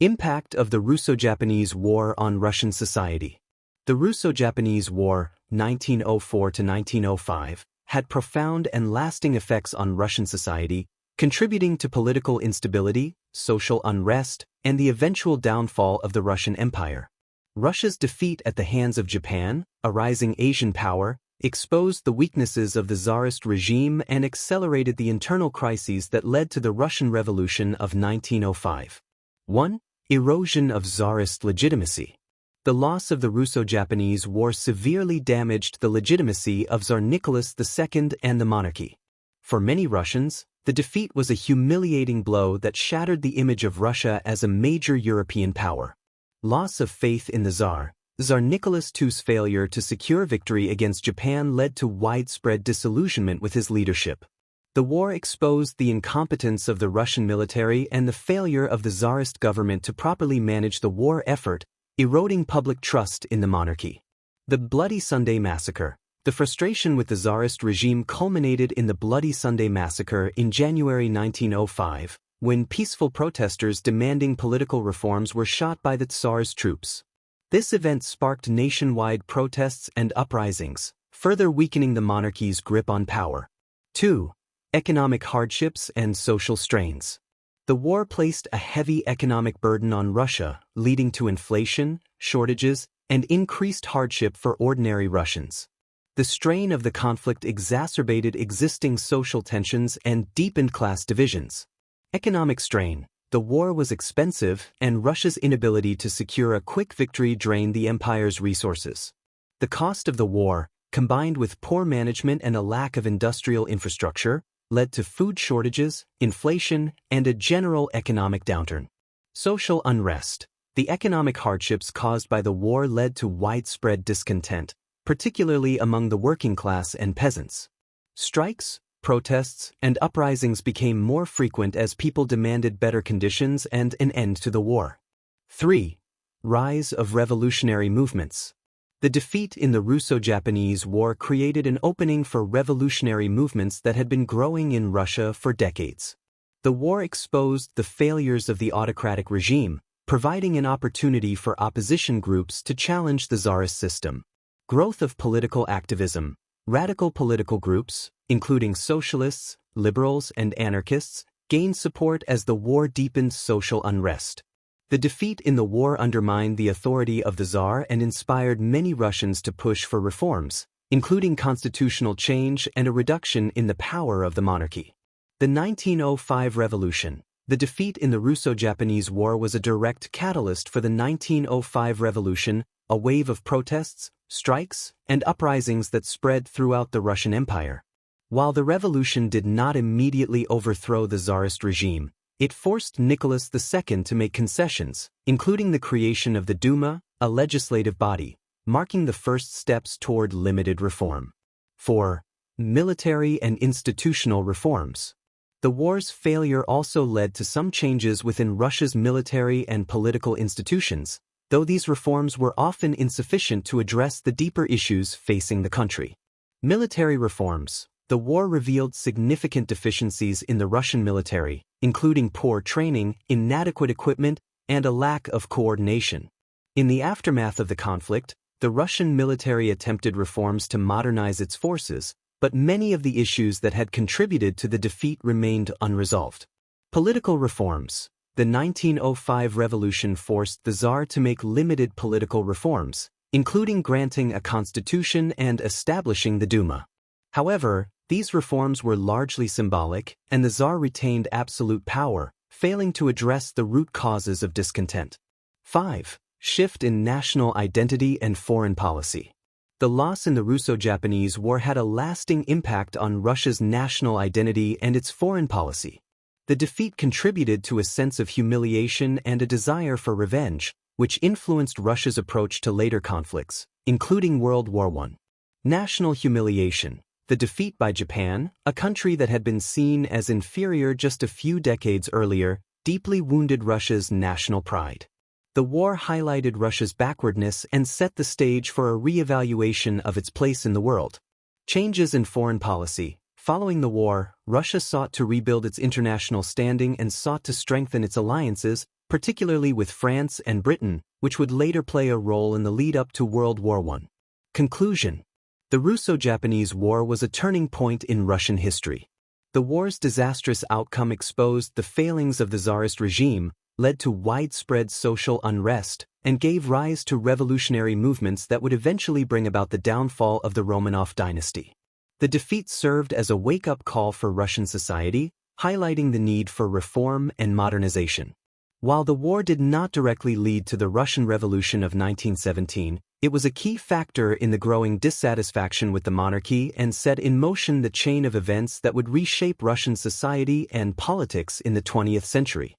Impact of the Russo-Japanese War on Russian society. The Russo-Japanese War, 1904 to 1905, had profound and lasting effects on Russian society, contributing to political instability, social unrest, and the eventual downfall of the Russian Empire. Russia's defeat at the hands of Japan, a rising Asian power, exposed the weaknesses of the Tsarist regime and accelerated the internal crises that led to the Russian Revolution of 1905. 1. Erosion of Tsarist legitimacy. The loss of the Russo-Japanese War severely damaged the legitimacy of Tsar Nicholas II and the monarchy. For many Russians, the defeat was a humiliating blow that shattered the image of Russia as a major European power. Loss of faith in the Tsar. Tsar Nicholas II's failure to secure victory against Japan led to widespread disillusionment with his leadership. The war exposed the incompetence of the Russian military and the failure of the Tsarist government to properly manage the war effort, eroding public trust in the monarchy. The Bloody Sunday Massacre. The frustration with the Tsarist regime culminated in the Bloody Sunday Massacre in January 1905, when peaceful protesters demanding political reforms were shot by the Tsar's troops. This event sparked nationwide protests and uprisings, further weakening the monarchy's grip on power. 2. Economic hardships and social strains. The war placed a heavy economic burden on Russia, leading to inflation, shortages, and increased hardship for ordinary Russians. The strain of the conflict exacerbated existing social tensions and deepened class divisions. Economic strain. The war was expensive, and Russia's inability to secure a quick victory drained the empire's resources. The cost of the war, combined with poor management and a lack of industrial infrastructure, led to food shortages, inflation, and a general economic downturn. Social unrest. The economic hardships caused by the war led to widespread discontent, particularly among the working class and peasants. Strikes, protests, and uprisings became more frequent as people demanded better conditions and an end to the war. 3. Rise of revolutionary movements. The defeat in the Russo-Japanese War created an opening for revolutionary movements that had been growing in Russia for decades. The war exposed the failures of the autocratic regime, providing an opportunity for opposition groups to challenge the Tsarist system. Growth of political activism. Radical political groups, including socialists, liberals, and anarchists, gained support as the war deepened social unrest. The defeat in the war undermined the authority of the Tsar and inspired many Russians to push for reforms, including constitutional change and a reduction in the power of the monarchy. The 1905 Revolution. The defeat in the Russo-Japanese War was a direct catalyst for the 1905 Revolution, a wave of protests, strikes, and uprisings that spread throughout the Russian Empire. While the revolution did not immediately overthrow the Tsarist regime, it forced Nicholas II to make concessions, including the creation of the Duma, a legislative body, marking the first steps toward limited reform. 4. Military and institutional reforms. The war's failure also led to some changes within Russia's military and political institutions, though these reforms were often insufficient to address the deeper issues facing the country. Military reforms. The war revealed significant deficiencies in the Russian military, including poor training, inadequate equipment, and a lack of coordination. In the aftermath of the conflict, the Russian military attempted reforms to modernize its forces, but many of the issues that had contributed to the defeat remained unresolved. Political reforms. The 1905 revolution forced the Tsar to make limited political reforms, including granting a constitution and establishing the Duma. However, these reforms were largely symbolic, and the Tsar retained absolute power, failing to address the root causes of discontent. 5. Shift in national identity and foreign policy. The loss in the Russo-Japanese War had a lasting impact on Russia's national identity and its foreign policy. The defeat contributed to a sense of humiliation and a desire for revenge, which influenced Russia's approach to later conflicts, including World War I. National humiliation. The defeat by Japan, a country that had been seen as inferior just a few decades earlier, deeply wounded Russia's national pride. The war highlighted Russia's backwardness and set the stage for a re-evaluation of its place in the world. Changes in foreign policy. Following the war, Russia sought to rebuild its international standing and sought to strengthen its alliances, particularly with France and Britain, which would later play a role in the lead-up to World War I. Conclusion: the Russo-Japanese War was a turning point in Russian history. The war's disastrous outcome exposed the failings of the Tsarist regime, led to widespread social unrest, and gave rise to revolutionary movements that would eventually bring about the downfall of the Romanov dynasty. The defeat served as a wake-up call for Russian society, highlighting the need for reform and modernization. While the war did not directly lead to the Russian Revolution of 1917, it was a key factor in the growing dissatisfaction with the monarchy and set in motion the chain of events that would reshape Russian society and politics in the 20th century.